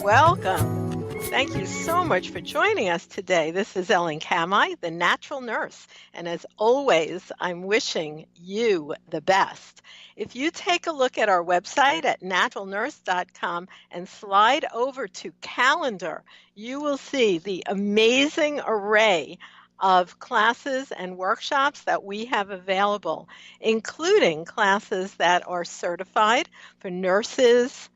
Welcome. Thank you so much for joining us today. This is Ellen Kamai, the natural nurse. And as always, I'm wishing you the best. If you take a look at our website at naturalnurse.com and slide over to calendar, you will see the amazing array of classes and workshops that we have available, including classes that are certified for nurses,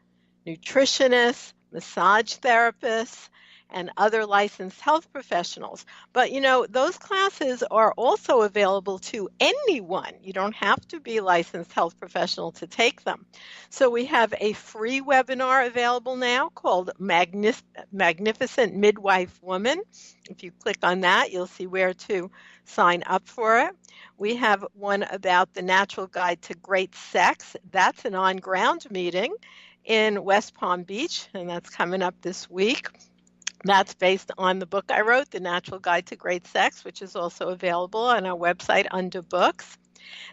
nutritionists, massage therapists, and other licensed health professionals. But those classes are also available to anyone. You don't have to be a licensed health professional to take them. So we have a free webinar available now called Magnificent Midwife Woman. If you click on that, you'll see where to sign up for it. We have one about the Natural Guide to Great Sex. That's an on-ground meeting in West Palm Beach, and that's coming up this week. That's based on the book I wrote, The Natural Guide to Great Sex, which is also available on our website under books.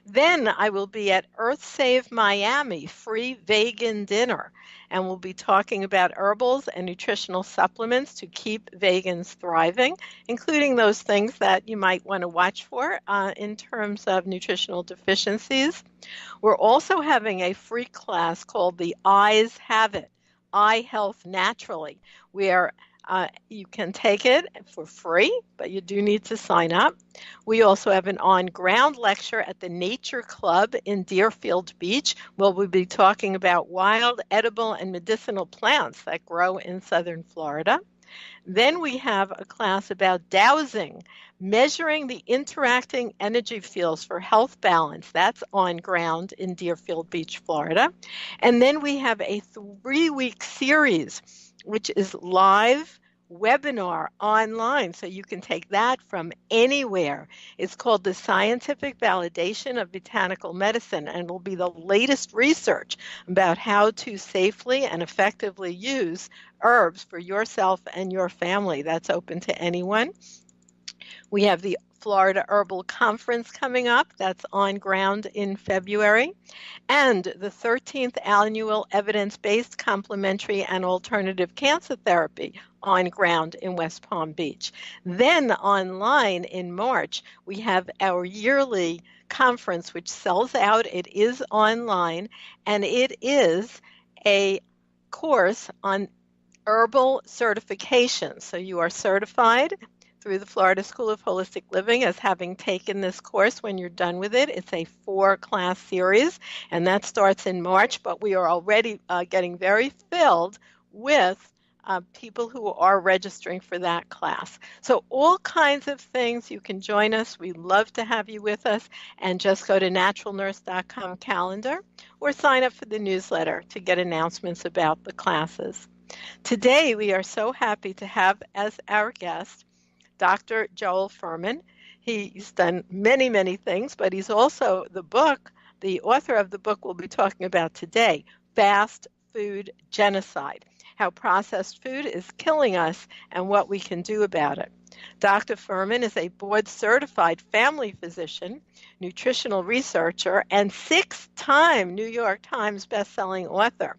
Then I will be at Earth Save Miami, free vegan dinner, and we'll be talking about herbals and nutritional supplements to keep vegans thriving, including those things that you might want to watch for in terms of nutritional deficiencies. We're also having a free class called The Eyes Have It, Eye Health Naturally, where you can take it for free, but you do need to sign up. We also have an on-ground lecture at the Nature Club in Deerfield Beach, where we'll be talking about wild, edible, and medicinal plants that grow in southern Florida. Then we have a class about dowsing, measuring the interacting energy fields for health balance. That's on ground in Deerfield Beach, Florida. And then we have a 3-week series, which is live webinar online, so you can take that from anywhere. It's called The Scientific Validation of Botanical Medicine, and will be the latest research about how to safely and effectively use herbs for yourself and your family. That's open to anyone. We have the Florida Herbal Conference coming up. That's on ground in February. And the 13th Annual Evidence-Based Complementary and Alternative Cancer Therapy on ground in West Palm Beach. Then online in March, we have our yearly conference, which sells out. It is online, and it is a course on herbal certification. So you are certified through the Florida School of Holistic Living as having taken this course. When you're done with it, it's a 4-class series, and that starts in March, but we are already getting very filled with people who are registering for that class. So all kinds of things. You can join us. We'd love to have you with us, and just go to naturalnurse.com calendar or sign up for the newsletter to get announcements about the classes. Today, we are so happy to have as our guest Dr. Joel Fuhrman. He's done many, many things, but he's also the author of the book we'll be talking about today, Fast Food Genocide, How Processed Food is Killing Us and What We Can Do About It. Dr. Fuhrman is a board-certified family physician, nutritional researcher, and 6-time New York Times bestselling author.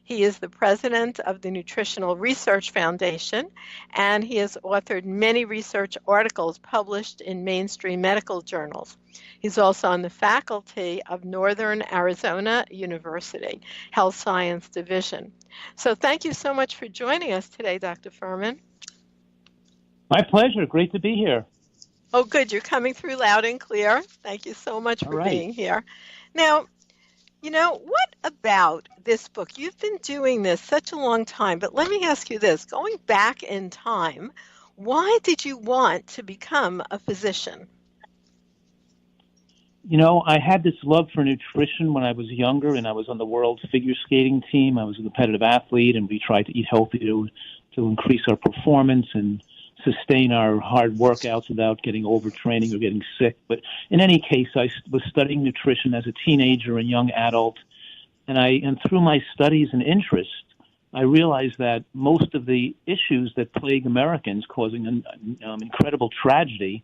He is the president of the Nutritional Research Foundation, and he has authored many research articles published in mainstream medical journals. He's also on the faculty of Northern Arizona University Health Science Division. So thank you so much for joining us today, Dr. Fuhrman. My pleasure. Great to be here. Oh, good. You're coming through loud and clear. Thank you so much for being here. Now, what about this book? You've been doing this such a long time, but let me ask you this. Going back in time, why did you want to become a physician? I had this love for nutrition when I was younger, and I was on the world figure skating team. I was a competitive athlete, and we tried to eat healthy to increase our performance and sustain our hard workouts without getting overtraining or getting sick. But in any case, I was studying nutrition as a teenager and young adult, and through my studies and interest, I realized that most of the issues that plague Americans, causing an incredible tragedy,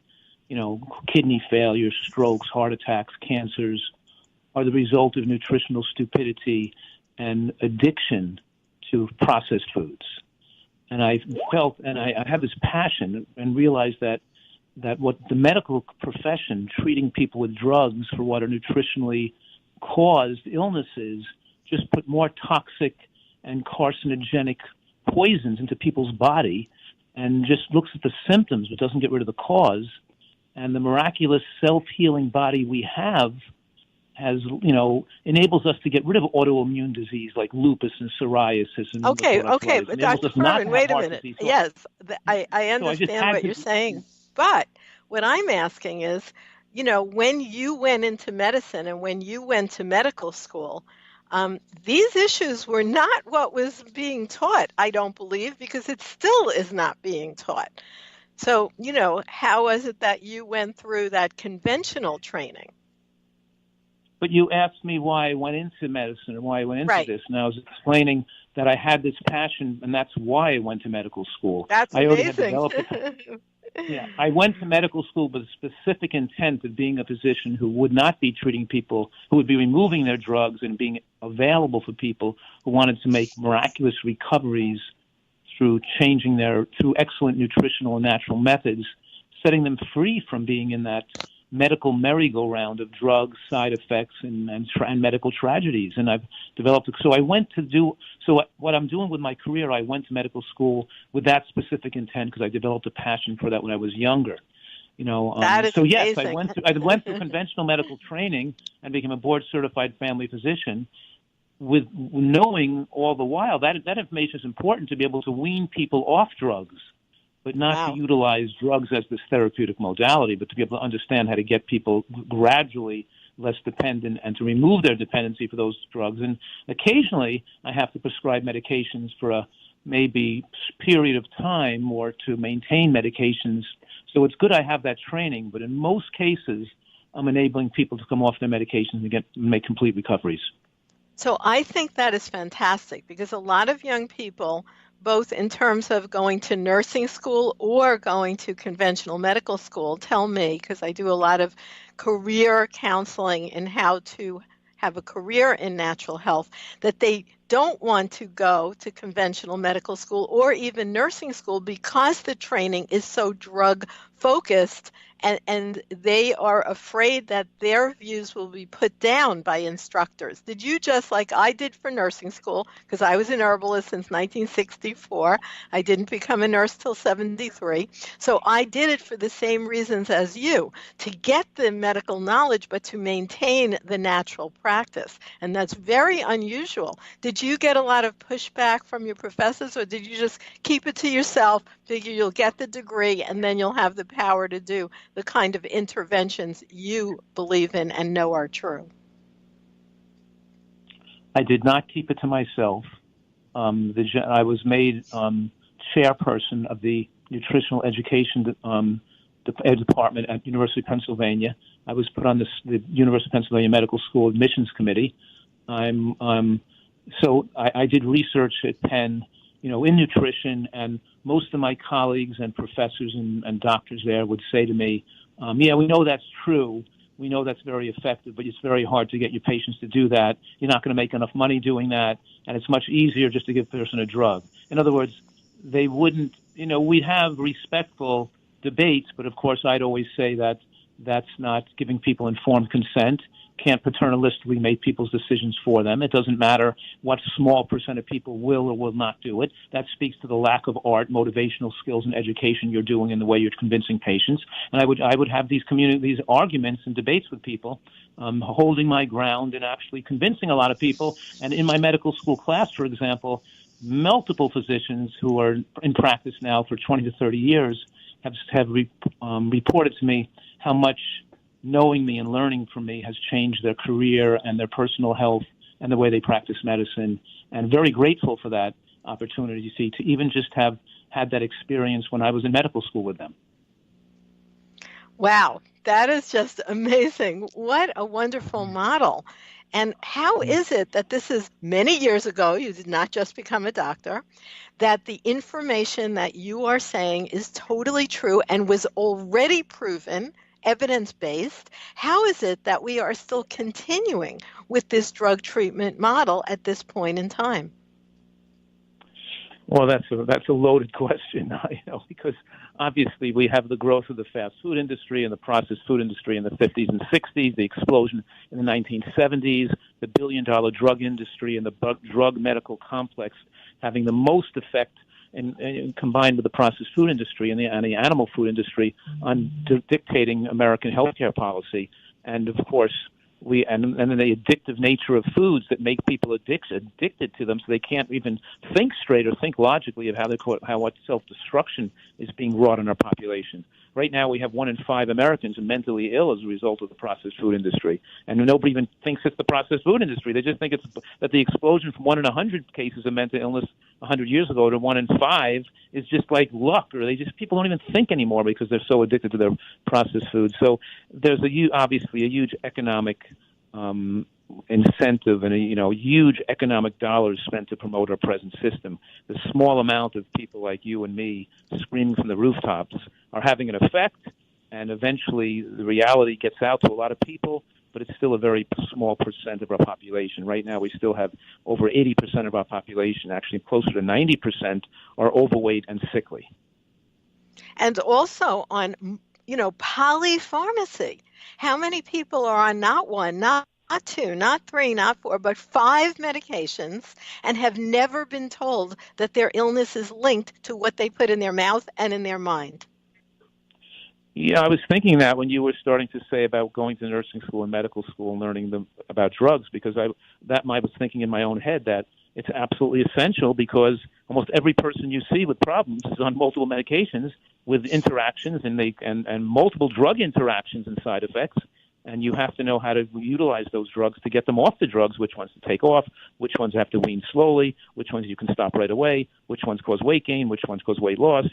kidney failure, strokes, heart attacks, cancers, are the result of nutritional stupidity and addiction to processed foods. and I felt, and I had this passion and realized that what the medical profession, treating people with drugs for what are nutritionally caused illnesses, just put more toxic and carcinogenic poisons into people's body and just looks at the symptoms but doesn't get rid of the cause. And the miraculous self-healing body we have has, enables us to get rid of autoimmune disease like lupus and psoriasis and Okay, rheumatoid okay, arthritis. but Enables Dr. us not Furman, to have wait a heart minute. disease. Yes, I So I just understand had what to. you're saying, but what I'm asking is, when you went into medicine and when you went to medical school, these issues were not what was being taught, I don't believe, because it still is not being taught. So, how was it that you went through that conventional training? But you asked me why I went into medicine and why I went into Right. this, and I was explaining that I had this passion, and that's why I went to medical school. That's I already had amazing. developed a. Yeah, I went to medical school with a specific intent of being a physician who would not be treating people, who would be removing their drugs and being available for people who wanted to make miraculous recoveries through through excellent nutritional and natural methods, setting them free from being in that medical merry-go-round of drugs, side effects, and medical tragedies. And I've developed. So I went to do. So what I'm doing with my career, I went to medical school with that specific intent because I developed a passion for that when I was younger. That is So yes, amazing. I went through conventional medical training and became a board-certified family physician, with knowing all the while that information is important to be able to wean people off drugs, but not to Wow. utilize drugs as this therapeutic modality, but to be able to understand how to get people gradually less dependent and to remove their dependency for those drugs. And occasionally I have to prescribe medications for a maybe period of time or to maintain medications. So it's good I have that training, but in most cases I'm enabling people to come off their medications and make complete recoveries. So I think that is fantastic because a lot of young people, both in terms of going to nursing school or going to conventional medical school, tell me, because I do a lot of career counseling in how to have a career in natural health, that they don't want to go to conventional medical school or even nursing school because the training is so drug focused, and they are afraid that their views will be put down by instructors. Did you, just like I did for nursing school, because I was an herbalist since 1964, I didn't become a nurse till 73, so I did it for the same reasons as you, to get the medical knowledge but to maintain the natural practice, and that's very unusual. Did you get a lot of pushback from your professors, or did you just keep it to yourself, figure you'll get the degree and then you'll have the power to do the kind of interventions you believe in and know are true? I did not keep it to myself. I was made chairperson of the nutritional education department at University of Pennsylvania. I was put on the University of Pennsylvania Medical School admissions committee. So I did research at Penn, in nutrition, and most of my colleagues and professors and doctors there would say to me, yeah, we know that's true. We know that's very effective, but it's very hard to get your patients to do that. You're not going to make enough money doing that, and it's much easier just to give a person a drug. In other words, they wouldn't, we'd have respectful debates, but of course I'd always say that that's not giving people informed consent. Can't paternalistically make people's decisions for them. It doesn't matter what small percent of people will or will not do it. That speaks to the lack of art, motivational skills, and education you're doing in the way you're convincing patients. And I would have these arguments and debates with people, holding my ground and actually convincing a lot of people. And in my medical school class, for example, multiple physicians who are in practice now for 20 to 30 years have reported to me how much knowing me and learning from me has changed their career and their personal health and the way they practice medicine. And very grateful for that opportunity, you see, to even just have had that experience when I was in medical school with them. Wow, that is just amazing. What a wonderful model. And how is it that this is many years ago, you did not just become a doctor, that the information that you are saying is totally true and was already proven, evidence-based? How is it that we are still continuing with this drug treatment model at this point in time? Well, that's a loaded question, because obviously we have the growth of the fast food industry and the processed food industry in the 50s and 60s, the explosion in the 1970s, the billion-dollar drug industry and the drug medical complex having the most effect, and combined with the processed food industry and the animal food industry on dictating American healthcare policy, and of course and then the addictive nature of foods that make people addicted to them, so they can't even think straight or think logically of how what self-destruction is being wrought in our population. Right now, we have 1 in 5 Americans mentally ill as a result of the processed food industry, and nobody even thinks it's the processed food industry. They just think it's that the explosion from 1 in 100 cases of mental illness 100 years ago to 1 in 5 is just like luck, or people don't even think anymore because they're so addicted to their processed food. So there's obviously a huge economic incentive and huge economic dollars spent to promote our present system. The small amount of people like you and me screaming from the rooftops are having an effect, and eventually the reality gets out to a lot of people, but it's still a very small percent of our population. Right now we still have over 80% of our population, actually closer to 90%, are overweight and sickly. And also on, polypharmacy. How many people are on not 1, not 2, not 3, not 4, but 5 medications and have never been told that their illness is linked to what they put in their mouth and in their mind? Yeah, I was thinking that when you were starting to say about going to nursing school and medical school and learning about drugs, because I was thinking in my own head that it's absolutely essential, because almost every person you see with problems is on multiple medications with interactions and multiple drug interactions and side effects. And you have to know how to utilize those drugs to get them off the drugs, which ones to take off, which ones have to wean slowly, which ones you can stop right away, which ones cause weight gain, which ones cause weight loss.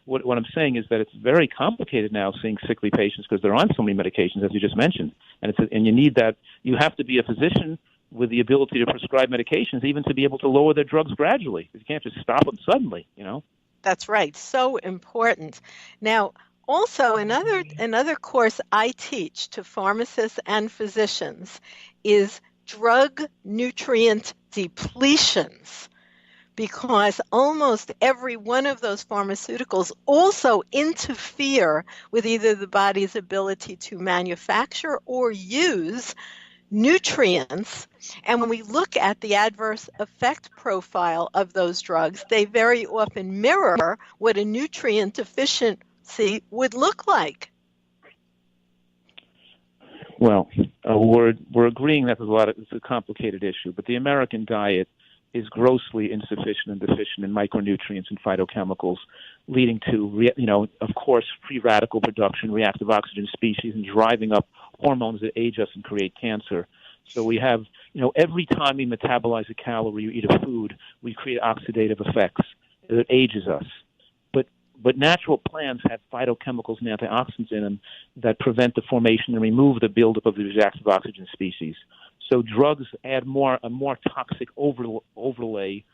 What I'm saying is that it's very complicated now seeing sickly patients because they're on so many medications, as you just mentioned. And you need that. You have to be a physician with the ability to prescribe medications, even to be able to lower their drugs gradually. You can't just stop them suddenly, That's right. So important. Now, also, another course I teach to pharmacists and physicians is drug nutrient depletions, because almost every one of those pharmaceuticals also interfere with either the body's ability to manufacture or use nutrients. And when we look at the adverse effect profile of those drugs, they very often mirror what a nutrient deficiency would look like. Well, we're agreeing that it's a complicated issue, but the American diet is grossly insufficient and deficient in micronutrients and phytochemicals, leading to, of course, free radical production, reactive oxygen species, and driving up hormones that age us and create cancer. So we have, every time we metabolize a calorie or eat a food, we create oxidative effects that ages us. But natural plants have phytochemicals and antioxidants in them that prevent the formation and remove the buildup of the reactive oxygen species. So drugs add a more toxic overlay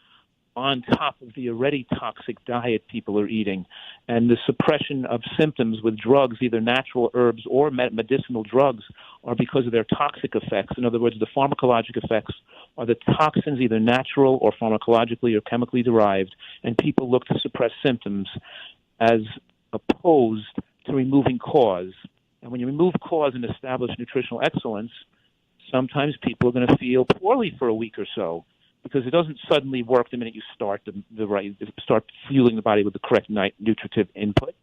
on top of the already toxic diet people are eating. And the suppression of symptoms with drugs, either natural herbs or medicinal drugs, are because of their toxic effects. In other words, the pharmacologic effects are the toxins, either natural or pharmacologically or chemically derived, and people look to suppress symptoms as opposed to removing cause. And when you remove cause and establish nutritional excellence, sometimes people are going to feel poorly for a week or so, because it doesn't suddenly work the minute you start start fueling the body with the correct nutritive input.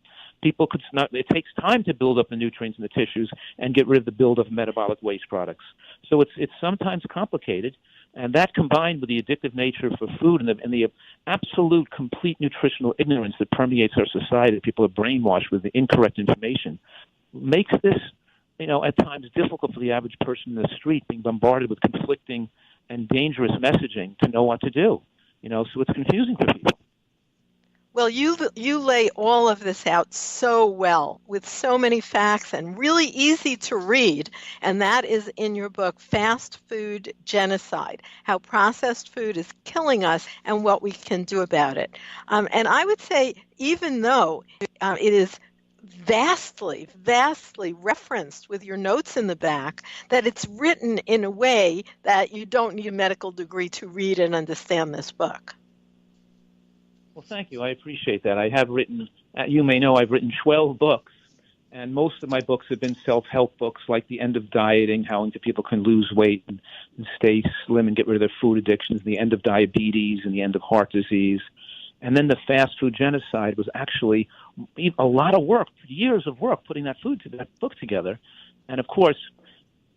It takes time to build up the nutrients in the tissues and get rid of the buildup of metabolic waste products. So it's sometimes complicated, and that combined with the addictive nature for food and the absolute complete nutritional ignorance that permeates our society, people are brainwashed with the incorrect information, makes this, at times difficult for the average person in the street being bombarded with conflicting and dangerous messaging to know what to do. So it's confusing for people. Well, you lay all of this out so well with so many facts and really easy to read, and that is in your book, Fast Food Genocide, How Processed Food is Killing Us and What We Can Do About It. And I would say, even though it is vastly referenced with your notes in the back, that it's written in a way that you don't need a medical degree to read and understand this book. Well, thank you. I appreciate that. I have written, you may know, I've written 12 books, and most of my books have been self-help books like The End of Dieting, how people can lose weight and stay slim and get rid of their food addictions, The End of Diabetes and The End of Heart Disease. And then The Fast Food Genocide was actually a lot of work, years of work putting that book together. And of course,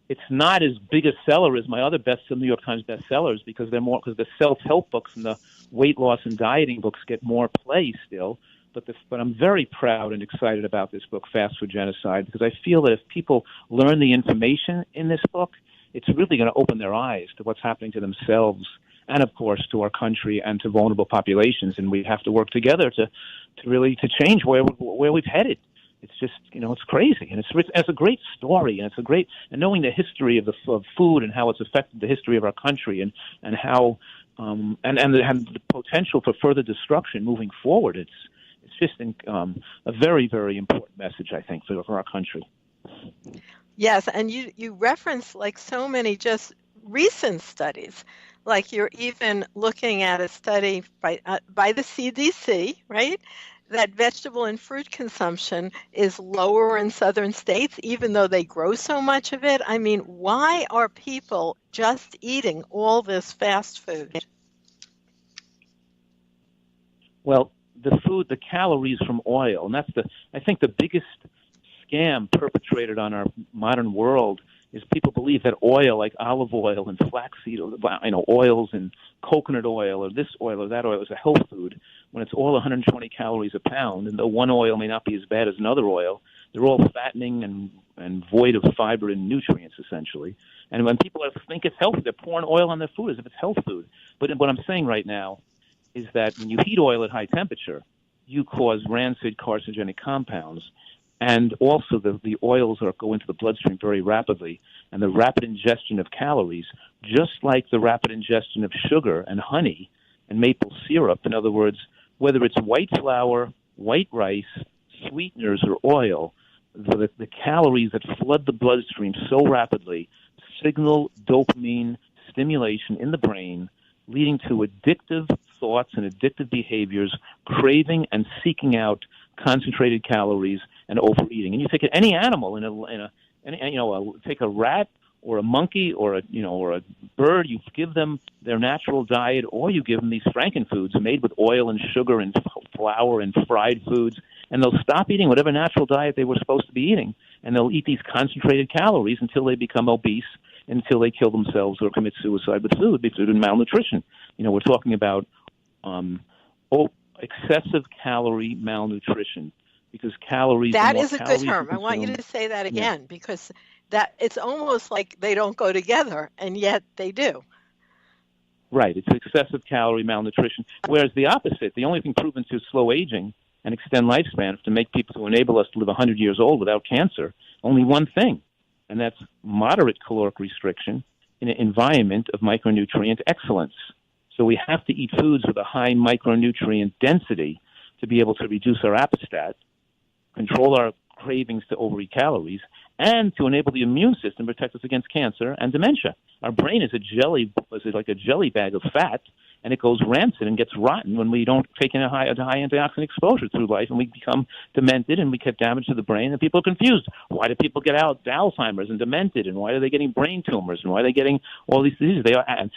it's not as big a seller as my other New York Times bestsellers because because the self-help books and the weight loss and dieting books get more play still. But I'm very proud and excited about this book, Fast Food Genocide, because I feel that if people learn the information in this book, it's really going to open their eyes to what's happening to themselves and, of course, to our country and to vulnerable populations. And we have to work together to change where we've headed. It's just, it's crazy, and it's a great story, and and knowing the history of food and how it's affected the history of our country, and how and the potential for further destruction moving forward. It's just a very, very important message, I think, for our country. Yes, and you reference like so many just recent studies. Like you're even looking at a study by the CDC, right? That vegetable and fruit consumption is lower in southern states, even though they grow so much of it. I mean, why are people just eating all this fast food? Well, the calories from oil, and I think the biggest scam perpetrated on our modern world is people believe that oil, like olive oil and flaxseed, oils and coconut oil or this oil or that oil is a health food when it's all 120 calories a pound. And though one oil may not be as bad as another oil, they're all fattening and void of fiber and nutrients, essentially. And when people think it's healthy, they're pouring oil on their food as if it's health food. But what I'm saying right now is that when you heat oil at high temperature, you cause rancid carcinogenic compounds. And also the oils go into the bloodstream very rapidly, and the rapid ingestion of calories, just like the rapid ingestion of sugar and honey and maple syrup. In other words, whether it's white flour, white rice, sweeteners, or oil, the calories that flood the bloodstream so rapidly signal dopamine stimulation in the brain, leading to addictive thoughts and addictive behaviors, craving and seeking out concentrated calories and overeating. And you take any animal take a rat or a monkey or a bird, you give them their natural diet, or you give them these frankenfoods made with oil and sugar and flour and fried foods, and they'll stop eating whatever natural diet they were supposed to be eating, and they'll eat these concentrated calories until they become obese, until they kill themselves or commit suicide with food because of malnutrition. We're talking about excessive calorie malnutrition, because calories. That is a good term. I want you to say that again, because that it's almost like they don't go together, and yet they do. Right. It's excessive calorie malnutrition. Whereas the opposite, the only thing proven to slow aging and extend lifespan is to enable us to live 100 years old without cancer, only one thing, and that's moderate caloric restriction in an environment of micronutrient excellence. So we have to eat foods with a high micronutrient density to be able to reduce our appetite, control our cravings to overeat calories, and to enable the immune system to protect us against cancer and dementia. Our brain is like a jelly bag of fat, and it goes rancid and gets rotten when we don't take in a high antioxidant exposure through life, and we become demented, and we get damage to the brain, and people are confused. Why do people get Alzheimer's and demented, and why are they getting brain tumors, and why are they getting all these diseases?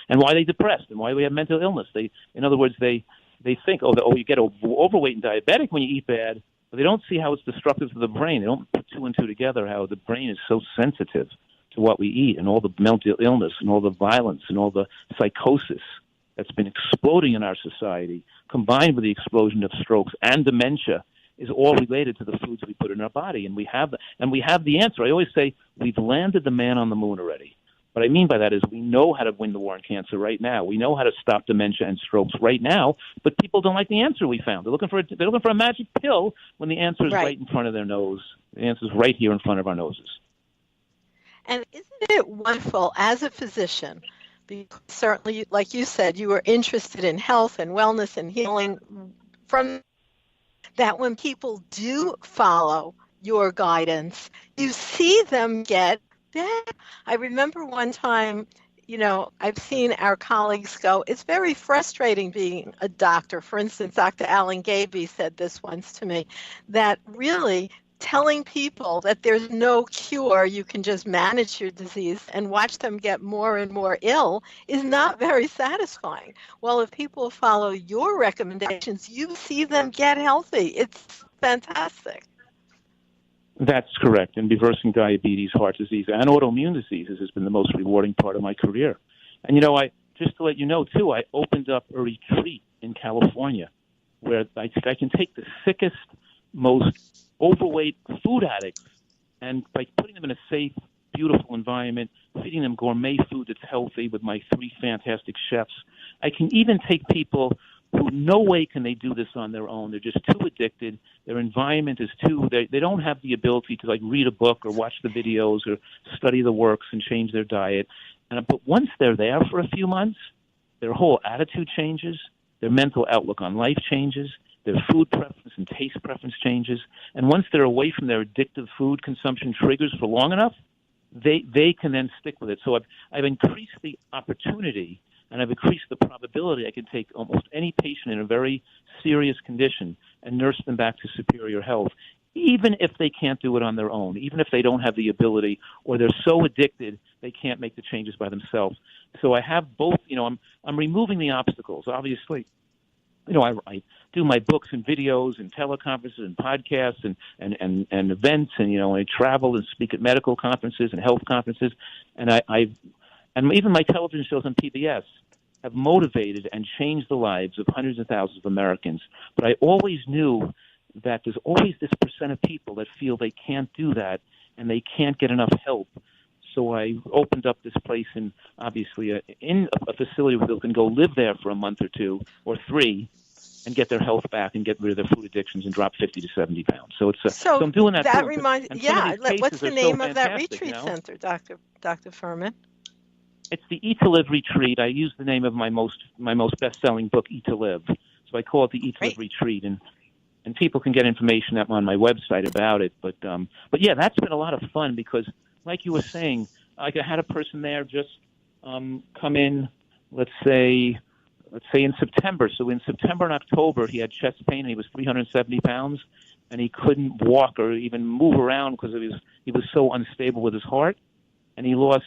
And why are they depressed, and why do we have mental illness? In other words, they think, you get overweight and diabetic when you eat bad, but they don't see how it's destructive to the brain. They don't put two and two together, how the brain is so sensitive to what we eat, and all the mental illness and all the violence and all the psychosis that's been exploding in our society, combined with the explosion of strokes and dementia, is all related to the foods we put in our body. And we have the answer. I always say we've landed the man on the moon already. What I mean by that is we know how to win the war on cancer right now. We know how to stop dementia and strokes right now, but people don't like the answer we found. They're looking for a magic pill when the answer is right in front of their nose. The answer is right here in front of our noses. And isn't it wonderful as a physician, because certainly, like you said, you were interested in health and wellness and healing, from that when people do follow your guidance, you see them get better. I remember one time I've seen our colleagues go, it's very frustrating being a doctor. For instance, Dr. Alan Gaby said this once to me, that really telling people that there's no cure, you can just manage your disease and watch them get more and more ill is not very satisfying. Well, if people follow your recommendations, you see them get healthy. It's fantastic. That's correct. And reversing diabetes, heart disease, and autoimmune diseases has been the most rewarding part of my career. And, I just to let you know, too, I opened up a retreat in California where I can take the sickest, most overweight food addicts, and by putting them in a safe, beautiful environment, feeding them gourmet food that's healthy with my 3 fantastic chefs, I can even take people who no way can they do this on their own. They're just too addicted. Their environment is they don't have the ability to read a book or watch the videos or study the works and change their diet. But once they're there for a few months, their whole attitude changes, their mental outlook on life changes, their food preference and taste preference changes. And once they're away from their addictive food consumption triggers for long enough, they can then stick with it. So I've increased the opportunity and I've increased the probability I can take almost any patient in a very serious condition and nurse them back to superior health, even if they can't do it on their own, even if they don't have the ability or they're so addicted they can't make the changes by themselves. So I have both, I'm removing the obstacles, obviously. I do my books and videos and teleconferences and podcasts and events, and I travel and speak at medical conferences and health conferences, and and even my television shows on PBS have motivated and changed the lives of hundreds of thousands of Americans. But I always knew that there's always this percent of people that feel they can't do that and they can't get enough help. So I opened up this place in a facility where they can go live there for a month or 2 or 3 and get their health back and get rid of their food addictions and drop 50 to 70 pounds. So so I'm doing that. That too. reminds, what's the name of that retreat center, Dr. Furman? It's the Eat to Live retreat. I use the name of my most best-selling book, Eat to Live. So I call it the Eat to Live retreat, and people can get information up on my website about it. But yeah, that's been a lot of fun because, like you were saying, I had a person there just come in, let's say in September. So in September and October, he had chest pain and he was 370 pounds and he couldn't walk or even move around because he was so unstable with his heart. And he lost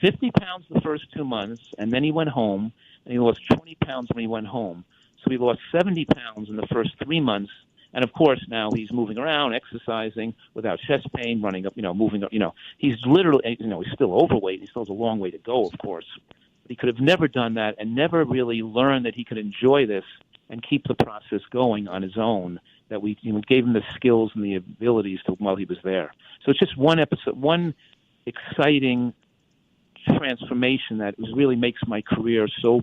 50 pounds the first 2 months, and then he went home, and he lost 20 pounds when he went home. So he lost 70 pounds in the first 3 months. And of course, now he's moving around, exercising without chest pain, running up, moving up, he's literally, he's still overweight. He still has a long way to go, of course. But he could have never done that and never really learned that he could enjoy this and keep the process going on his own, that we gave him the skills and the abilities while he was there. So it's just one episode, one exciting transformation that really makes my career so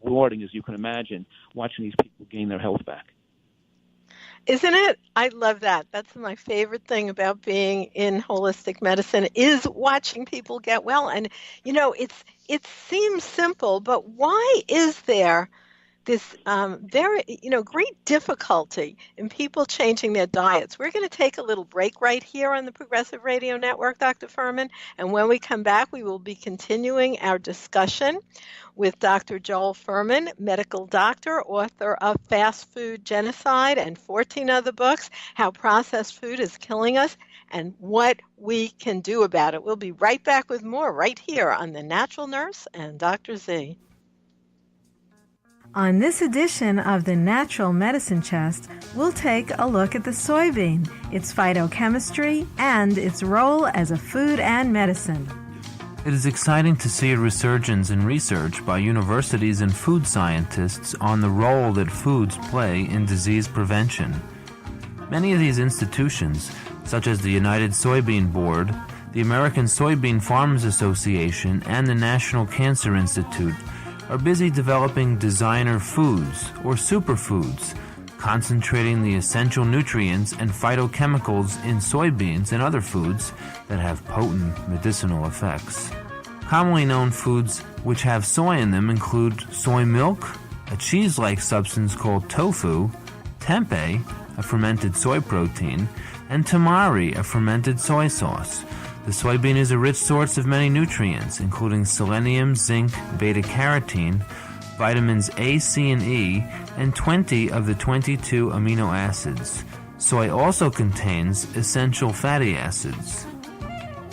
rewarding, as you can imagine, watching these people gain their health back. Isn't it? I love that. That's my favorite thing about being in holistic medicine is watching people get well. And, it seems simple, but why is there this very, great difficulty in people changing their diets? We're going to take a little break right here on the Progressive Radio Network, Dr. Furman. And when we come back, we will be continuing our discussion with Dr. Joel Furman, medical doctor, author of Fast Food Genocide and 14 other books, How Processed Food is Killing Us, and what we can do about it. We'll be right back with more right here on The Natural Nurse and Dr. Z. On this edition of the Natural Medicine Chest, we'll take a look at the soybean, its phytochemistry, and its role as a food and medicine. It is exciting to see a resurgence in research by universities and food scientists on the role that foods play in disease prevention. Many of these institutions, such as the United Soybean Board, the American Soybean Farmers Association, and the National Cancer Institute, are busy developing designer foods, or superfoods, concentrating the essential nutrients and phytochemicals in soybeans and other foods that have potent medicinal effects. Commonly known foods which have soy in them include soy milk, a cheese-like substance called tofu, tempeh, a fermented soy protein, and tamari, a fermented soy sauce. The The soybean is a rich source of many nutrients, including selenium, zinc, beta-carotene, vitamins A, C, and E, and 20 of the 22 amino acids. Soy also contains essential fatty acids.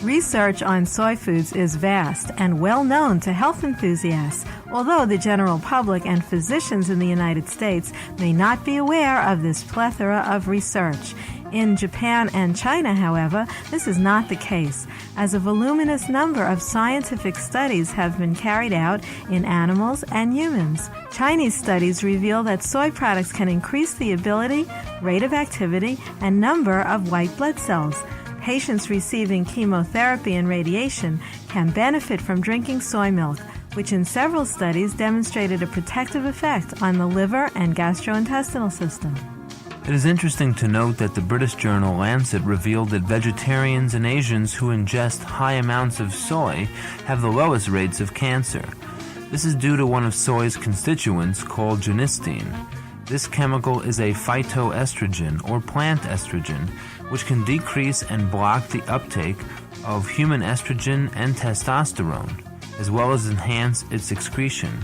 Research on soy foods is vast and well known to health enthusiasts, although the general public and physicians in the United States may not be aware of this plethora of research. In Japan and China, however, this is not the case, as a voluminous number of scientific studies have been carried out in animals and humans. Chinese studies reveal that soy products can increase the ability, rate of activity, and number of white blood cells. Patients receiving chemotherapy and radiation can benefit from drinking soy milk, which in several studies demonstrated a protective effect on the liver and gastrointestinal system. It is interesting to note that the British journal Lancet revealed that vegetarians and Asians who ingest high amounts of soy have the lowest rates of cancer. This is due to one of soy's constituents called genistein. This chemical is a phytoestrogen or plant estrogen, which can decrease and block the uptake of human estrogen and testosterone, as well as enhance its excretion.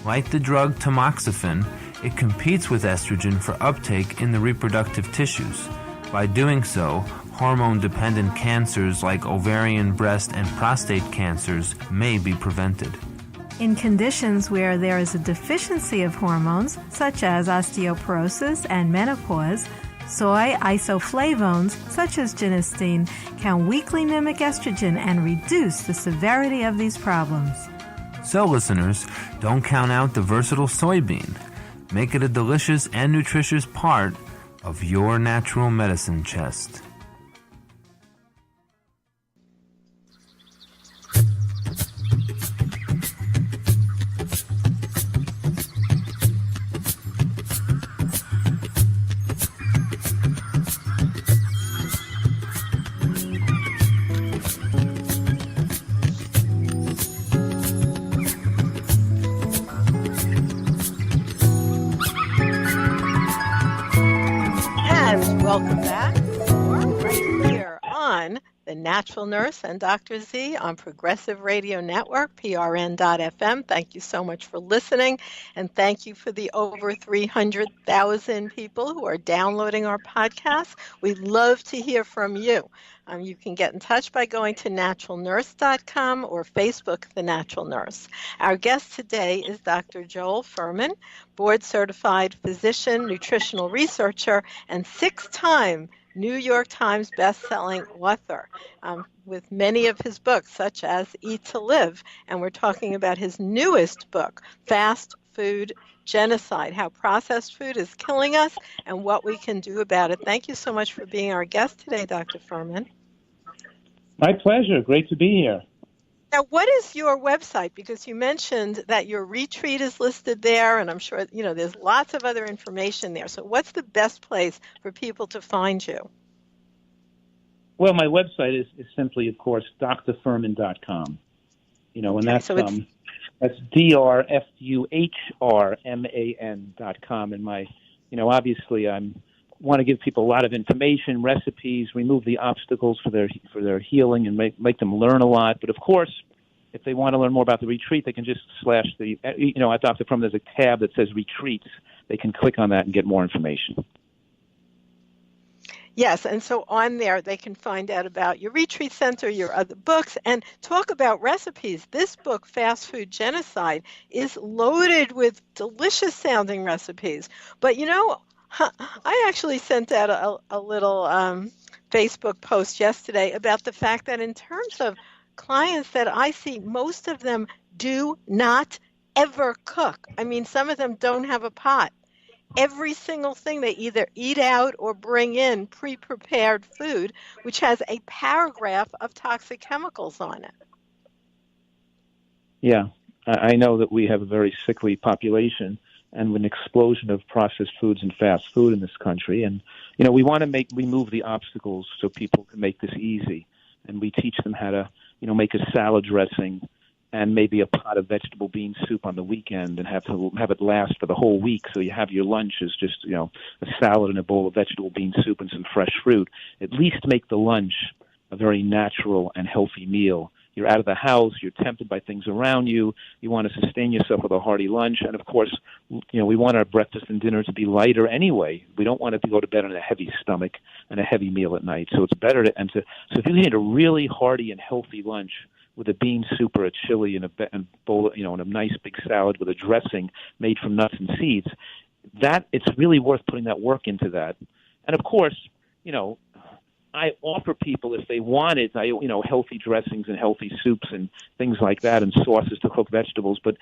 Like the drug tamoxifen, it competes with estrogen for uptake in the reproductive tissues. By doing so, hormone-dependent cancers like ovarian, breast, and prostate cancers may be prevented. In conditions where there is a deficiency of hormones, such as osteoporosis and menopause, soy isoflavones, such as genistein, can weakly mimic estrogen and reduce the severity of these problems. So, listeners, don't count out the versatile soybean. Make it a delicious and nutritious part of your natural medicine chest. Welcome back. We're right here on The Natural Nurse and Dr. Z on Progressive Radio Network, PRN.FM. Thank you so much for listening, and thank you for the over 300,000 people who are downloading our podcast. We'd love to hear from you. You can get in touch by going to naturalnurse.com or Facebook, The Natural Nurse. Our guest today is Dr. Joel Fuhrman, board-certified physician, nutritional researcher, and 6-time New York Times best-selling author with many of his books, such as Eat to Live. And we're talking about his newest book, Fast Food Genocide, How Processed Food is Killing Us and What We Can Do About It. Thank you so much for being our guest today, Dr. Fuhrman. My pleasure. Great to be here. Now, what is your website? Because you mentioned that your retreat is listed there, and I'm sure, there's lots of other information there. So what's the best place for people to find you? Well, my website is simply, of course, drfuhrman.com. And that's drfuhrman.com. And obviously I want to give people a lot of information, recipes, remove the obstacles for their healing, and make them learn a lot. But of course, if they want to learn more about the retreat, they can just at Dr. Fuhrman, there's a tab that says retreats. They can click on that and get more information. Yes, and so on there they can find out about your retreat center, your other books, and talk about recipes. This book, Fast Food Genocide, is loaded with delicious sounding recipes. But I actually sent out a little Facebook post yesterday about the fact that in terms of clients that I see, most of them do not ever cook. I mean, some of them don't have a pot. Every single thing they either eat out or bring in pre-prepared food, which has a paragraph of toxic chemicals on it. Yeah, I know that we have a very sickly population and an explosion of processed foods and fast food in this country. And, we want to remove the obstacles so people can make this easy. And we teach them how to, make a salad dressing and maybe a pot of vegetable bean soup on the weekend and have it last for the whole week. So you have your lunch as just, a salad and a bowl of vegetable bean soup and some fresh fruit. At least make the lunch a very natural and healthy meal. You're out of the house, you're tempted by things around you, you want to sustain yourself with a hearty lunch, and of course, we want our breakfast and dinner to be lighter anyway. We don't want to go to bed on a heavy stomach and a heavy meal at night. So it's better so if you can eat a really hearty and healthy lunch with a bean soup or a chili and a bowl, and a nice big salad with a dressing made from nuts and seeds, that it's really worth putting that work into that. And of course, I offer people, if they want it, healthy dressings and healthy soups and things like that, and sauces to cook vegetables. But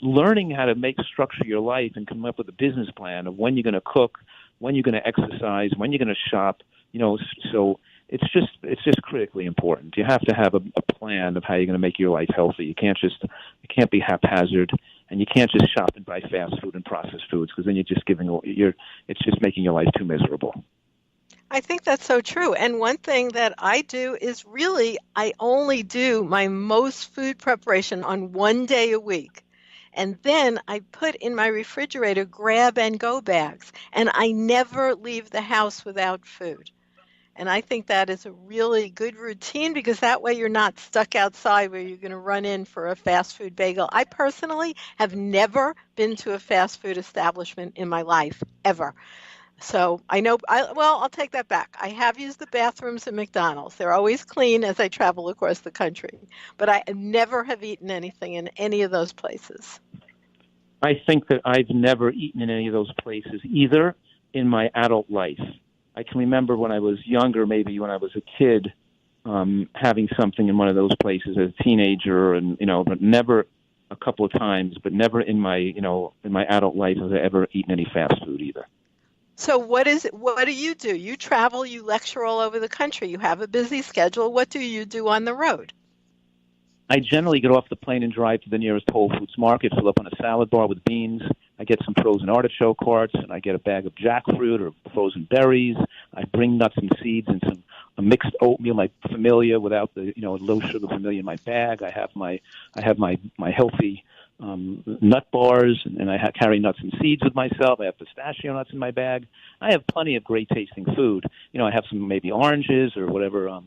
learning how to structure your life and come up with a business plan of when you're going to cook, when you're going to exercise, when you're going to shop. So it's just critically important. You have to have a plan of how you're going to make your life healthy. You can't be haphazard, and you can't just shop and buy fast food and processed foods, because then it's just making your life too miserable. I think that's so true. And one thing that I do is I only do my most food preparation on one day a week. And then I put in my refrigerator grab and go bags. And I never leave the house without food. And I think that is a really good routine, because that way you're not stuck outside where you're going to run in for a fast food bagel. I personally have never been to a fast food establishment in my life, ever. So I know, I'll take that back. I have used the bathrooms at McDonald's. They're always clean as I travel across the country. But I never have eaten anything in any of those places. I think that I've never eaten in any of those places either in my adult life. I can remember when I was younger, maybe when I was a kid, having something in one of those places as a teenager, and but never a couple of times, but never in my adult life have I ever eaten any fast food either. So what do? You travel, you lecture all over the country. You have a busy schedule. What do you do on the road? I generally get off the plane and drive to the nearest Whole Foods market, fill up on a salad bar with beans. I get some frozen artichoke hearts, and I get a bag of jackfruit or frozen berries. I bring nuts and seeds and a mixed oatmeal, like Familia, without the low sugar Familia in my bag. I have my healthy nut bars, and I carry nuts and seeds with myself. I have pistachio nuts in my bag. I have plenty of great tasting food. I have some maybe oranges or whatever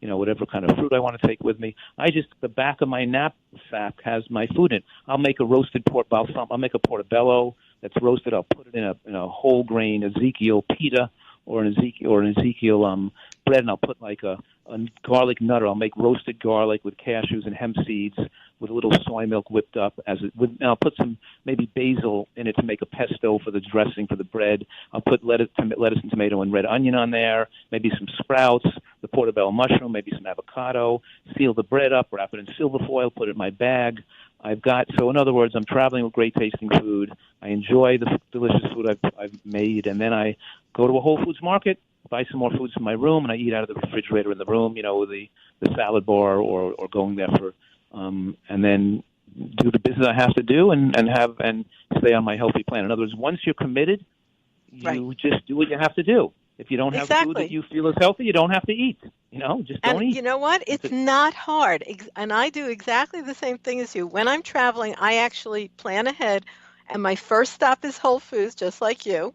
whatever kind of fruit I want to take with me. The back of my knapsack has my food in it. I'll make a roasted I'll make a portobello that's roasted. I'll put it in a whole grain Ezekiel pita or an Ezekiel bread, and I'll put like a garlic nutter. I'll make roasted garlic with cashews and hemp seeds with a little soy milk whipped up. And I'll put some maybe basil in it to make a pesto for the dressing for the bread. I'll put lettuce and tomato and red onion on there, maybe some sprouts, the portobello mushroom, maybe some avocado. Seal the bread up, wrap it in silver foil, put it in my bag. So in other words, I'm traveling with great tasting food. I enjoy the delicious food I've made, and then I go to a Whole Foods market, buy some more foods from my room, and I eat out of the refrigerator in the room, the salad bar or going there for, and then do the business I have to do and stay on my healthy plan. In other words, once you're committed, you just do what you have to do. If you don't have food that you feel is healthy, you don't have to eat. Just don't eat. And you know what? It's not hard. And I do exactly the same thing as you. When I'm traveling, I actually plan ahead, and my first stop is Whole Foods, just like you.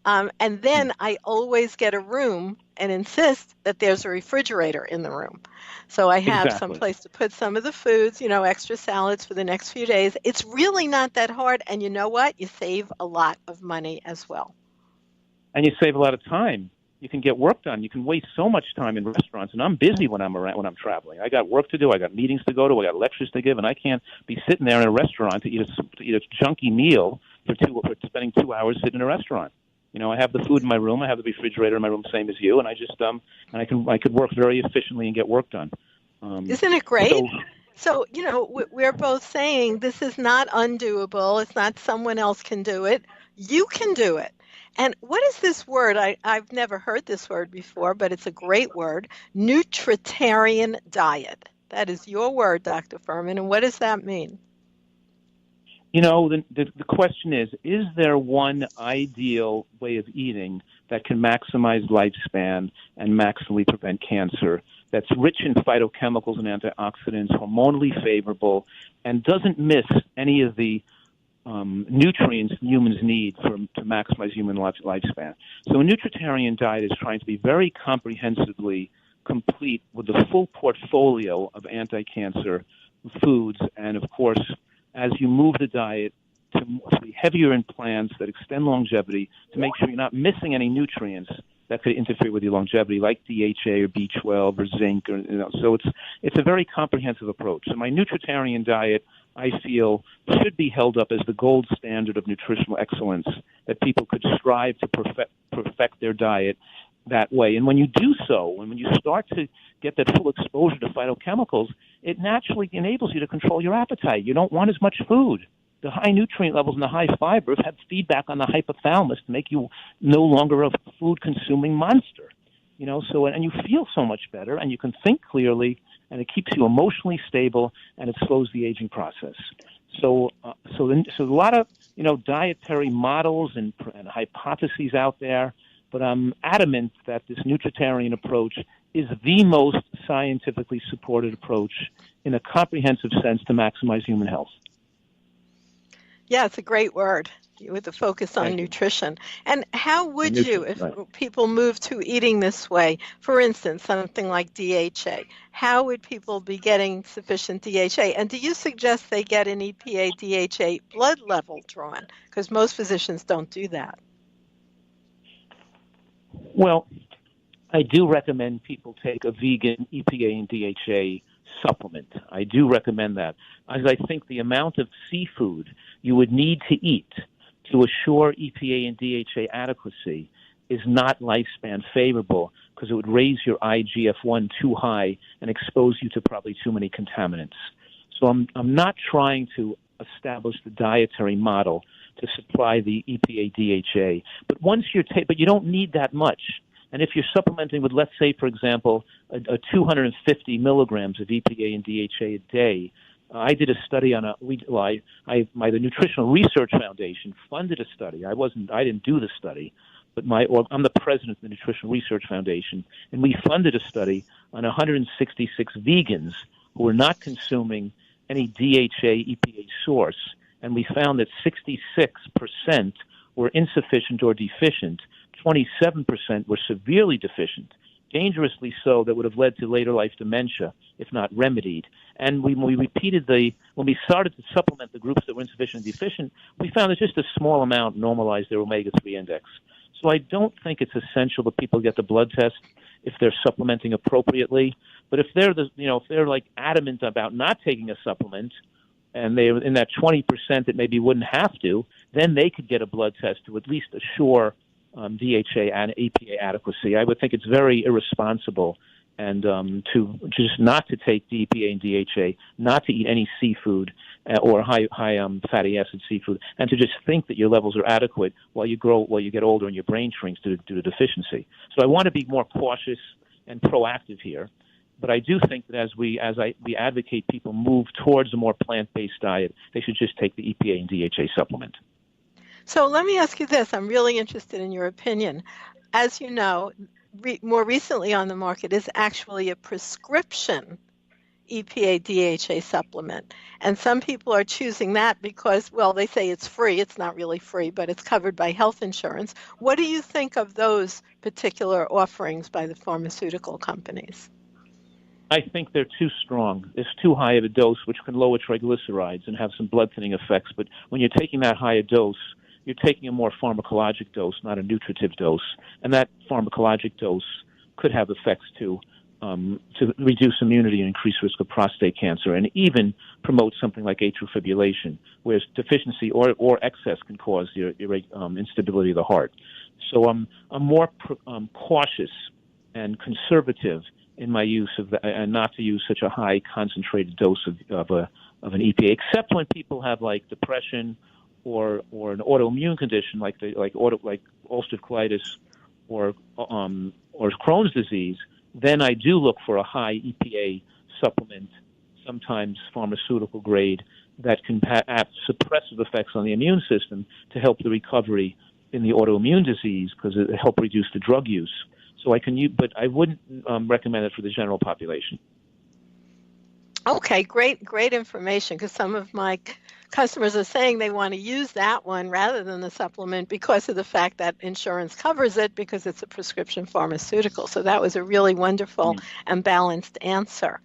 And then I always get a room and insist that there's a refrigerator in the room. So I have some place to put some of the foods, extra salads for the next few days. It's really not that hard. And you know what? You save a lot of money as well. And you save a lot of time. You can get work done. You can waste so much time in restaurants. And I'm busy when I'm traveling. I got work to do. I got meetings to go to. I got lectures to give. And I can't be sitting there in a restaurant to eat a junky meal for spending 2 hours sitting in a restaurant. I have the food in my room. I have the refrigerator in my room, same as you. And I could work very efficiently and get work done. Isn't it great? So, we're both saying this is not undoable. It's not someone else can do it. You can do it. And what is this word? I've never heard this word before, but it's a great word, nutritarian diet. That is your word, Dr. Furman. And what does that mean? The question is there one ideal way of eating that can maximize lifespan and maximally prevent cancer, that's rich in phytochemicals and antioxidants, hormonally favorable, and doesn't miss any of the nutrients humans need to maximize human lifespan? So a nutritarian diet is trying to be very comprehensively complete with a full portfolio of anti-cancer foods. And of course, as you move the diet to be heavier in plants that extend longevity, to make sure you're not missing any nutrients that could interfere with your longevity, like DHA or B12 or zinc. So it's a very comprehensive approach. So my nutritarian diet, I feel, should be held up as the gold standard of nutritional excellence, that people could strive to perfect their diet that way. And when you do so, and when you start to get that full exposure to phytochemicals, it naturally enables you to control your appetite. You don't want as much food. The high nutrient levels and the high fiber have feedback on the hypothalamus to make you no longer a food-consuming monster. So and you feel so much better, and you can think clearly, and it keeps you emotionally stable, and it slows the aging process. So a lot of dietary models and hypotheses out there, but I'm adamant that this nutritarian approach is the most scientifically supported approach in a comprehensive sense to maximize human health. Yeah, it's a great word with the focus on nutrition. And how would you, if people move to eating this way, for instance, something like DHA, how would people be getting sufficient DHA? And do you suggest they get an EPA DHA blood level drawn? Because most physicians don't do that. Well, I do recommend people take a vegan EPA and DHA supplement. I do recommend that, as I think the amount of seafood you would need to eat to assure EPA and DHA adequacy is not lifespan favorable, because it would raise your IGF-1 too high and expose you to probably too many contaminants. So I'm not trying to establish the dietary model to supply the EPA DHA, but but you don't need that much. And if you're supplementing with, let's say, for example, a 250 milligrams of EPA and DHA a day, I did a study on the Nutritional Research Foundation funded a study. I didn't do the study, but I'm the president of the Nutritional Research Foundation, and we funded a study on 166 vegans who were not consuming any DHA EPA source, and we found that 66% were insufficient or deficient. 27% were severely deficient, dangerously so, that would have led to later life dementia if not remedied. And when we started to supplement the groups that were insufficient and deficient, we found that just a small amount normalized their omega-3 index. So I don't think it's essential that people get the blood test if they're supplementing appropriately. But if they're like adamant about not taking a supplement, and they're in that 20% that maybe wouldn't have to, then they could get a blood test to at least assure DHA and EPA adequacy. I would think it's very irresponsible and to just not to take EPA and DHA, not to eat any seafood or high fatty acid seafood, and to just think that your levels are adequate while you get older and your brain shrinks due to deficiency. So I want to be more cautious and proactive here. But I do think that as we advocate people move towards a more plant-based diet, they should just take the EPA and DHA supplement. So let me ask you this. I'm really interested in your opinion. As you know, more recently on the market is actually a prescription EPA DHA supplement. And some people are choosing that because, well, they say it's free. It's not really free, but it's covered by health insurance. What do you think of those particular offerings by the pharmaceutical companies? I think they're too strong. It's too high of a dose, which can lower triglycerides and have some blood thinning effects. But when you're taking that high a dose, you're taking a more pharmacologic dose, not a nutritive dose. And that pharmacologic dose could have effects to reduce immunity and increase risk of prostate cancer, and even promote something like atrial fibrillation, whereas deficiency or excess can cause your instability of the heart. So I'm more cautious and conservative in my use of and not to use such a high concentrated dose of an EPA, except when people have like depression or an autoimmune condition like ulcerative colitis or Crohn's disease. Then I do look for a high EPA supplement, sometimes pharmaceutical grade, that can have suppressive effects on the immune system to help the recovery in the autoimmune disease, because it helps reduce the drug use. So I can use, but I wouldn't recommend it for the general population. Okay, great information, because some of my customers are saying they want to use that one rather than the supplement because of the fact that insurance covers it because it's a prescription pharmaceutical. So that was a really wonderful and balanced answer.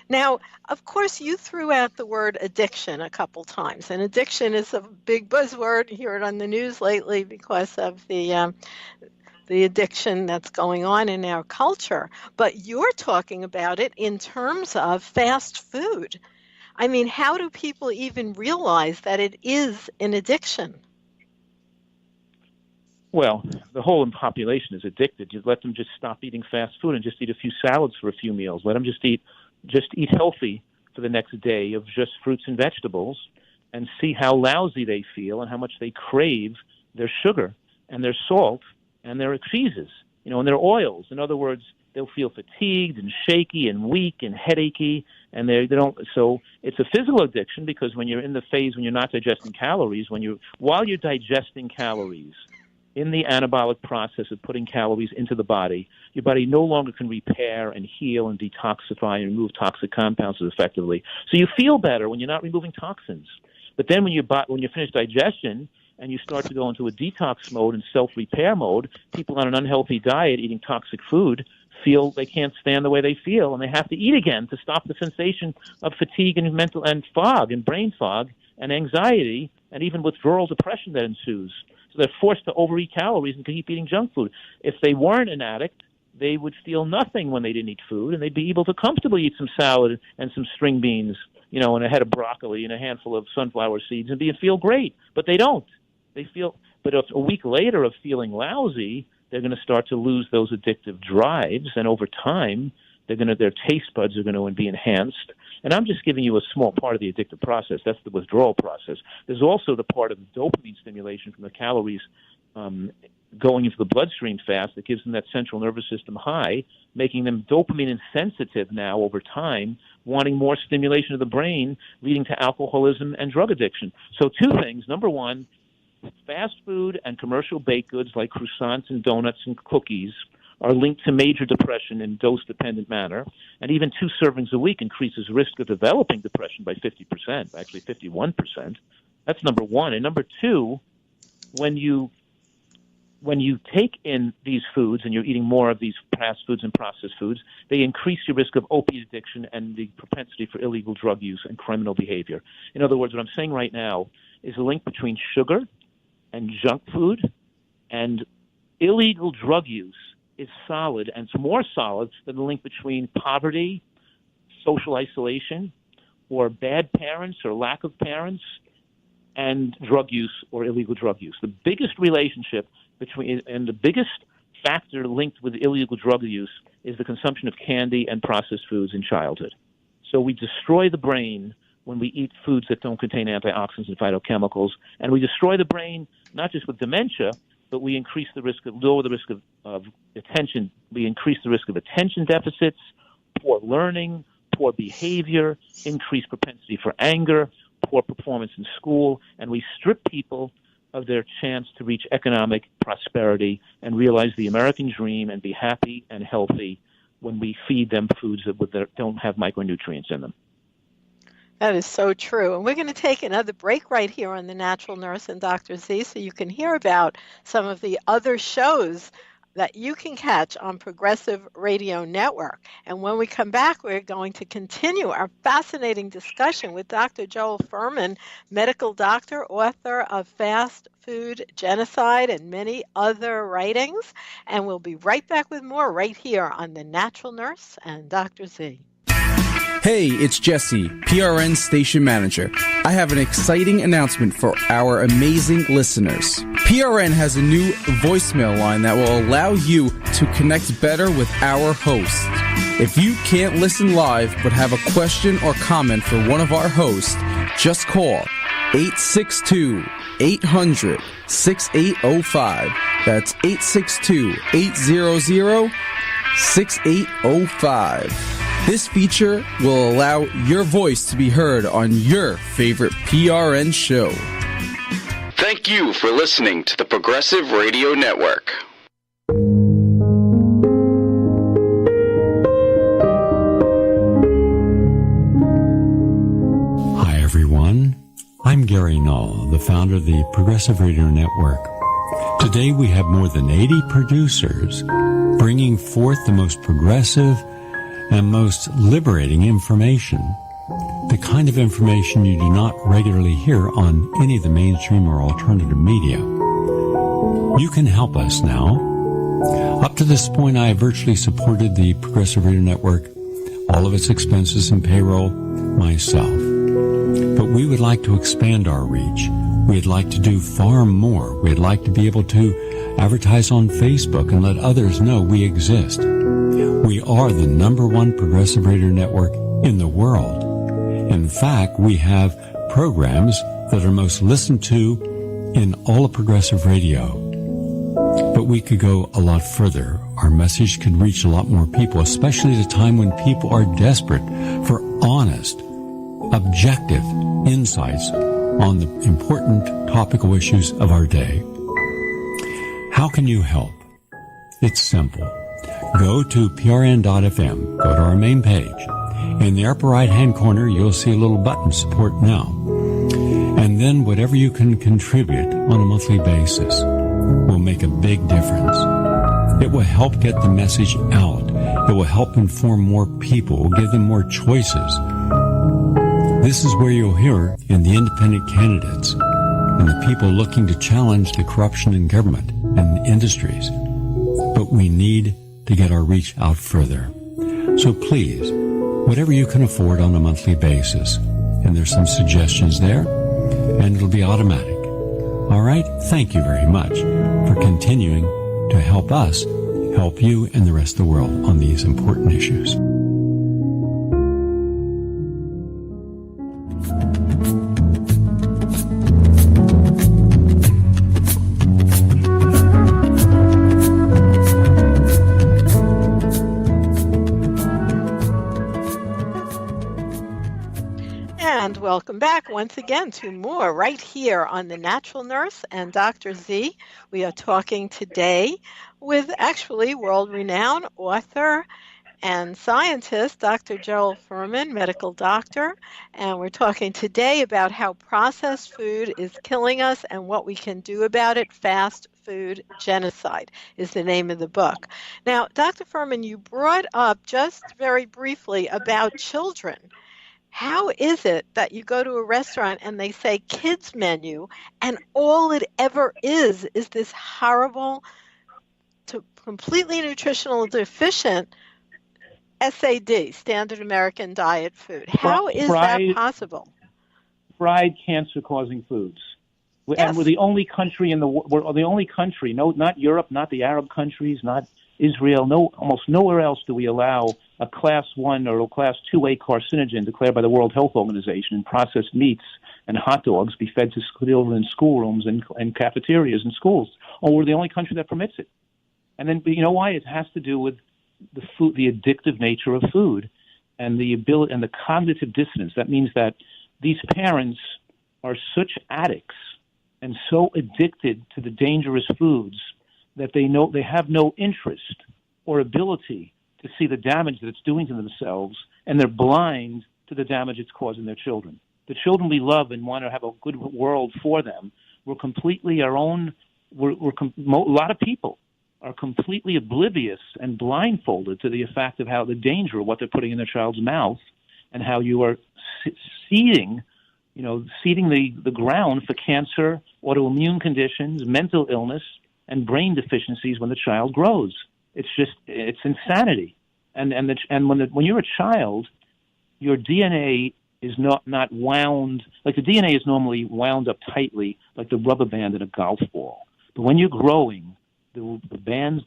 Now, of course, you threw out the word addiction a couple times, and addiction is a big buzzword. You hear it on the news lately because of the addiction that's going on in our culture. But you're talking about it in terms of fast food. I mean, how do people even realize that it is an addiction? Well, the whole population is addicted. You let them just stop eating fast food and just eat a few salads for a few meals. Let them just eat healthy for the next day of just fruits and vegetables, and see how lousy they feel and how much they crave their sugar and their salt and their cheeses, and their oils. In other words, they'll feel fatigued and shaky and weak and headachy, and they don't. So it's a physical addiction because when you're in the phase when you're not digesting calories, while you're digesting calories in the anabolic process of putting calories into the body, your body no longer can repair and heal and detoxify and remove toxic compounds as effectively. So you feel better when you're not removing toxins. But then when you finish digestion, and you start to go into a detox mode and self-repair mode, people on an unhealthy diet eating toxic food feel they can't stand the way they feel, and they have to eat again to stop the sensation of fatigue and mental and fog and brain fog and anxiety and even withdrawal depression that ensues. So they're forced to overeat calories and keep eating junk food. If they weren't an addict, they would feel nothing when they didn't eat food, and they'd be able to comfortably eat some salad and some string beans, and a head of broccoli and a handful of sunflower seeds and feel great. But they don't. But a week later of feeling lousy, they're going to start to lose those addictive drives, and over time, their taste buds are going to be enhanced. And I'm just giving you a small part of the addictive process. That's the withdrawal process. There's also the part of dopamine stimulation from the calories going into the bloodstream fast that gives them that central nervous system high, making them dopamine insensitive now over time, wanting more stimulation of the brain, leading to alcoholism and drug addiction. So two things. Number one, fast food and commercial baked goods like croissants and donuts and cookies are linked to major depression in dose-dependent manner, and even 2 servings a week increases risk of developing depression by 50%, actually 51%. That's number one. And number two, when you take in these foods and you're eating more of these fast foods and processed foods, they increase your risk of opiate addiction and the propensity for illegal drug use and criminal behavior. In other words, what I'm saying right now is a link between sugar and junk food and illegal drug use is solid, and it's more solid than the link between poverty, social isolation, or bad parents or lack of parents, and drug use or illegal drug use. The biggest relationship between and the biggest factor linked with illegal drug use is the consumption of candy and processed foods in childhood. So we destroy the brain when we eat foods that don't contain antioxidants and phytochemicals, and we destroy the brain not just with dementia, but we lower the risk of attention. We increase the risk of attention deficits, poor learning, poor behavior, increased propensity for anger, poor performance in school, and we strip people of their chance to reach economic prosperity and realize the American dream and be happy and healthy when we feed them foods that don't have micronutrients in them. That is so true. And we're going to take another break right here on The Natural Nurse and Dr. Z so you can hear about some of the other shows that you can catch on Progressive Radio Network. And when we come back, we're going to continue our fascinating discussion with Dr. Joel Fuhrman, medical doctor, author of Fast Food Genocide and many other writings. And we'll be right back with more right here on The Natural Nurse and Dr. Z. Hey, it's Jesse, PRN Station Manager. I have an exciting announcement for our amazing listeners. PRN has a new voicemail line that will allow you to connect better with our hosts. If you can't listen live but have a question or comment for one of our hosts, just call 862-800-6805. That's 862-800-6805. This feature will allow your voice to be heard on your favorite PRN show. Thank you for listening to the Progressive Radio Network. Hi, everyone. I'm Gary Null, the founder of the Progressive Radio Network. Today we have more than 80 producers bringing forth the most progressive and most liberating information, the kind of information you do not regularly hear on any of the mainstream or alternative media. You can help us now. Up to this point, I have virtually supported the Progressive Radio Network, all of its expenses and payroll, myself. But we would like to expand our reach. We'd like to do far more. We'd like to be able to advertise on Facebook and let others know we exist. We are the #1 progressive radio network in the world. In fact, we have programs that are most listened to in all of progressive radio. But we could go a lot further. Our message could reach a lot more people, especially at a time when people are desperate for honest, objective insights on the important topical issues of our day. How can you help? It's simple. Go to prn.fm, go to our main page. In the upper right-hand corner, you'll see a little button, Support Now. And then whatever you can contribute on a monthly basis will make a big difference. It will help get the message out. It will help inform more people, will give them more choices. This is where you'll hear in the independent candidates and the people looking to challenge the corruption in government and industries. But we need to get our reach out further. So please, whatever you can afford on a monthly basis, and there's some suggestions there, and it'll be automatic. All right? Thank you very much for continuing to help us help you and the rest of the world on these important issues. And welcome back once again to more right here on The Natural Nurse and Dr. Z. We are talking today with actually world-renowned author and scientist, Dr. Gerald Furman, medical doctor. And we're talking today about how processed food is killing us and what we can do about it. Fast Food Genocide is the name of the book. Now, Dr. Furman, you brought up just very briefly about children. How is it that you go to a restaurant and they say kids menu and all it ever is this horrible, completely nutritional deficient SAD, Standard American Diet food? How is that possible? Fried cancer-causing foods. Yes. And we're the only country in the world, we're the only country, no, not Europe, not the Arab countries, not Israel, almost nowhere else do we allow a class 1 or a class 2A carcinogen declared by the World Health Organization in processed meats and hot dogs be fed to children in schoolrooms and cafeterias in schools. Oh, we're the only country that permits it. And then, you know why? It has to do with the addictive nature of food and the ability and the cognitive dissonance. That means that these parents are such addicts and so addicted to the dangerous foods that they have no interest or ability to see the damage that it's doing to themselves, and they're blind to the damage it's causing their children. The children we love and want to have a good world for them, a lot of people are completely oblivious and blindfolded to the fact of how the danger of what they're putting in their child's mouth and how you are seeding the ground for cancer, autoimmune conditions, mental illness, and brain deficiencies when the child grows. It's insanity. And when you're a child, your DNA is not wound, like the DNA is normally wound up tightly like the rubber band in a golf ball. But when you're growing, the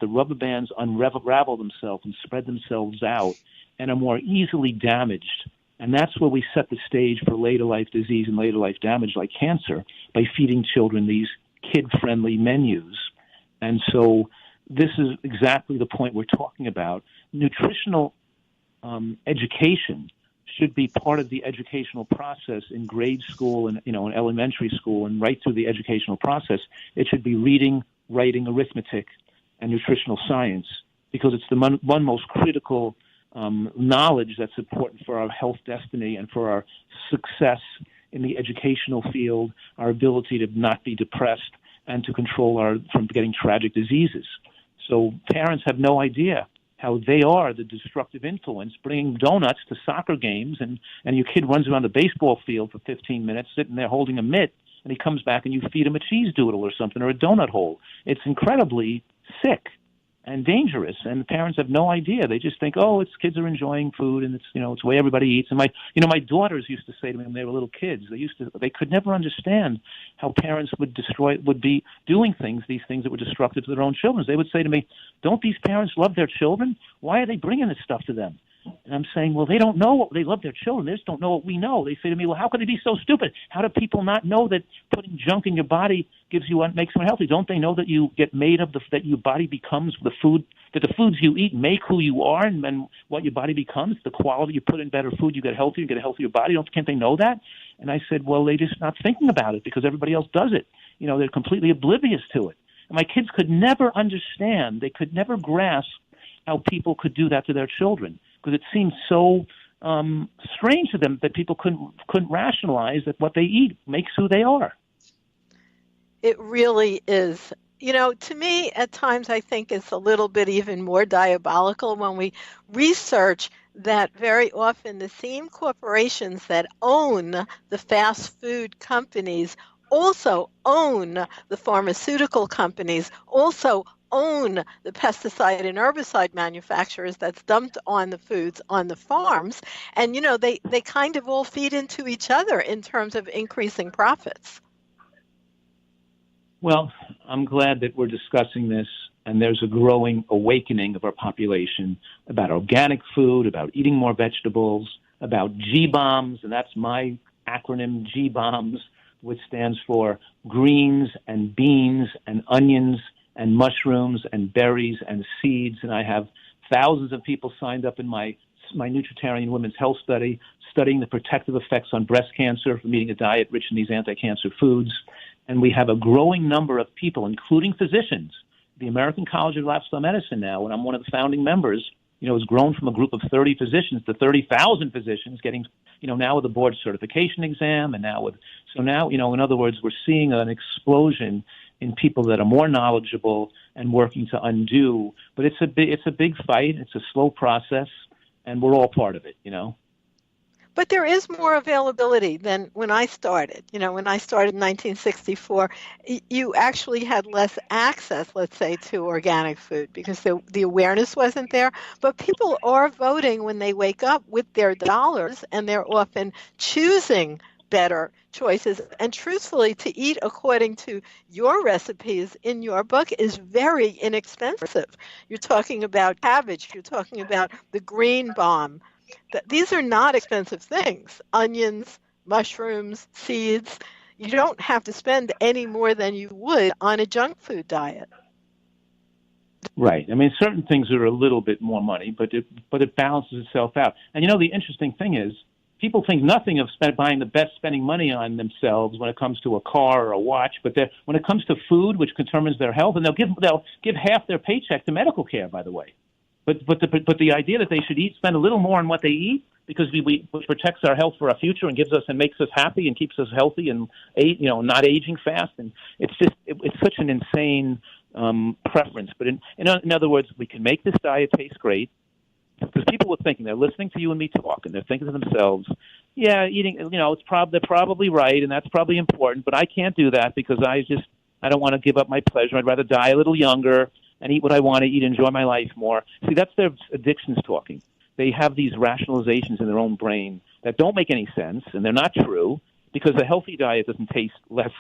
rubber bands unravel themselves and spread themselves out and are more easily damaged. And that's where we set the stage for later life disease and later life damage like cancer by feeding children these kid-friendly menus. And so this is exactly the point we're talking about. Nutritional education should be part of the educational process in grade school and in elementary school and right through the educational process. It should be reading, writing, arithmetic, and nutritional science because it's the one most critical knowledge that's important for our health destiny and for our success in the educational field, our ability to not be depressed, and to control from getting tragic diseases. So parents have no idea how they are the destructive influence, bringing donuts to soccer games, and your kid runs around the baseball field for 15 minutes, sitting there holding a mitt, and he comes back and you feed him a cheese doodle or something, or a donut hole. It's incredibly sick and dangerous, and the parents have no idea. They just think, oh, it's kids are enjoying food, and it's it's the way everybody eats. And my daughters used to say to me when they were little kids, they could never understand how parents would be doing these things that were destructive to their own children. They would say to me, don't these parents love their children? Why are they bringing this stuff to them? And I'm saying, well, they don't know what they love their children. They just don't know what we know. They say to me, well, how could they be so stupid? How do people not know that putting junk in your body makes you unhealthy? Don't they know that you get made of that your body becomes the food, that the foods you eat make who you are and what your body becomes? The quality you put in better food, you get healthier, you get a healthier body. Can't they know that? And I said, well, they're just not thinking about it because everybody else does it. They're completely oblivious to it. And my kids could never understand. They could never grasp how people could do that to their children, because it seems so strange to them that people couldn't rationalize that what they eat makes who they are. It really is. To me, at times, I think it's a little bit even more diabolical when we research that very often the same corporations that own the fast food companies also own the pharmaceutical companies, also own the pesticide and herbicide manufacturers that's dumped on the foods on the farms. And, they kind of all feed into each other in terms of increasing profits. Well, I'm glad that we're discussing this, and there's a growing awakening of our population about organic food, about eating more vegetables, about G-BOMBs, and that's my acronym, G-BOMBs, which stands for greens and beans and onions and mushrooms and berries and seeds. And I have thousands of people signed up in my Nutritarian Women's Health Study, studying the protective effects on breast cancer from eating a diet rich in these anti-cancer foods. And we have a growing number of people, including physicians. The American College of Lifestyle Medicine now, and I'm one of the founding members, has grown from a group of 30 physicians to 30,000 physicians getting, now with the board certification exam, and now in other words, we're seeing an explosion in people that are more knowledgeable and working to undo. But it's a big fight. It's a slow process, and we're all part of it, But there is more availability than when I started. When I started in 1964, you actually had less access, let's say, to organic food because the awareness wasn't there. But people are voting when they wake up with their dollars, and they're often choosing better choices. And truthfully, to eat according to your recipes in your book is very inexpensive. You're talking about cabbage. You're talking about the green bomb. These are not expensive things. Onions, mushrooms, seeds. You don't have to spend any more than you would on a junk food diet. Right. I mean, certain things are a little bit more money, but it balances itself out. And the interesting thing is, people think nothing of spending money on themselves when it comes to a car or a watch, but when it comes to food, which determines their health, and they'll give half their paycheck to medical care, by the way. But the idea that they should spend a little more on what they eat because which protects our health for our future and gives us and makes us happy and keeps us healthy and not aging fast, and it's such an insane preference. But in other words, we can make this diet taste great. Because people were thinking, they're listening to you and me talk, and they're thinking to themselves, yeah, eating, they're probably right, and that's probably important, but I can't do that because I don't want to give up my pleasure. I'd rather die a little younger and eat what I want to eat, enjoy my life more. See, that's their addictions talking. They have these rationalizations in their own brain that don't make any sense, and they're not true, because a healthy diet doesn't taste less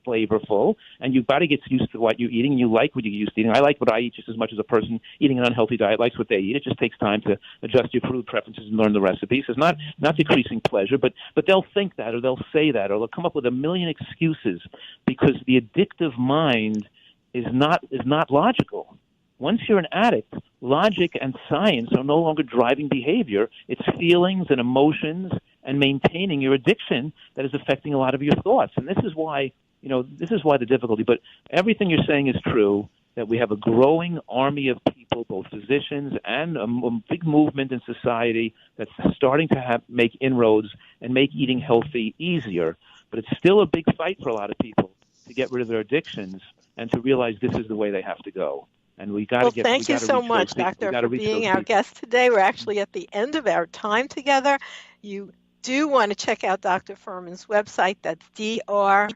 flavorful, and your body gets used to what you're eating, and you like what you're used to eating. I like what I eat just as much as a person eating an unhealthy diet likes what they eat. It just takes time to adjust your food preferences and learn the recipes. It's not decreasing pleasure, but they'll think that, or they'll say that, or they'll come up with a million excuses because the addictive mind is not logical. Once you're an addict, logic and science are no longer driving behavior. It's feelings and emotions and maintaining your addiction that is affecting a lot of your thoughts. And this is why the difficulty. But everything you're saying is true. that we have a growing army of people, both physicians and a big movement in society that's starting to make inroads and make eating healthy easier. But it's still a big fight for a lot of people to get rid of their addictions and to realize this is the way they have to go. And we got to get. Thank you so much, Doctor, for being our guest today. We're actually at the end of our time together. You do want to check out Dr. Fuhrman's website. That's DrFuhrman,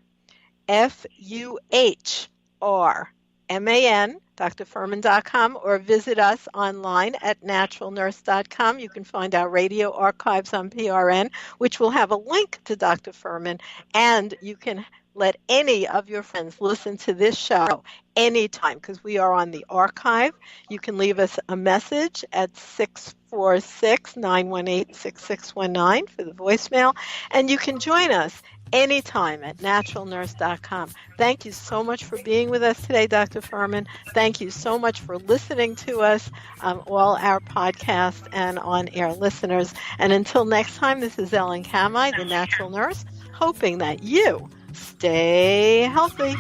drfuhrman.com, or visit us online at naturalnurse.com. You can find our radio archives on PRN, which will have a link to Dr. Fuhrman, and you can let any of your friends listen to this show anytime because we are on the archive. You can leave us a message at 646-918-6619 for the voicemail, and you can join us anytime at naturalnurse.com. Thank you so much for being with us today, Dr. Fuhrman. Thank you so much for listening to us, all our podcast and on-air listeners. And until next time, this is Ellen Kamai, the Natural Nurse, hoping that you stay healthy.